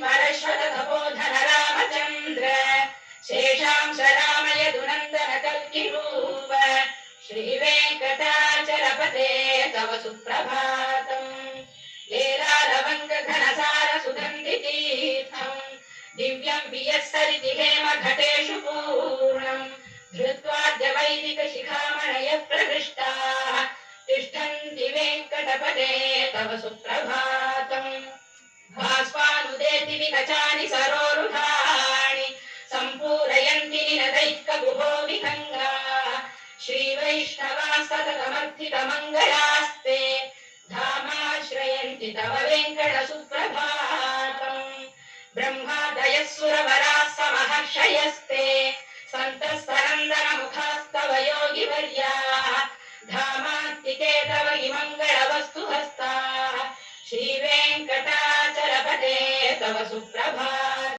परश्वत तपोधन रामचन्द्र शेषांश रामय दुनन्दन कल्किरूप श्रीवेङ्कटाचलपते तव सुप्रभातम् लीलालवङ्ग घनसार सुगन्धितीर्थम् दिव्यं वियस्सरिति हेम घटेषु पूर्णम् धृत्वाद्य वैदिक शिखामणयः प्रकृष्टाः तिष्ठन्ति वेङ्कटपते तव सुप्रभातम् भास्वानुदेति विकचानि सरोरुहाणि सम्पूरयन्ति निनदैकगुहो विहङ्गाः श्रीवैष्णवास्ततमर्थितमङ्गलास्ते धामाश्रयन्ति तव वेङ्कट सुप्रभातम् ब्रह्मादयः सुरवराः समहर्षयस्ते सन्तस्तनन्दनमुखास्तव योगिवर्याः धामान्तिके तव हि मङ्गलवस्तुहस्ताः श्रीवेङ्कटाचलपते तव सुप्रभातम्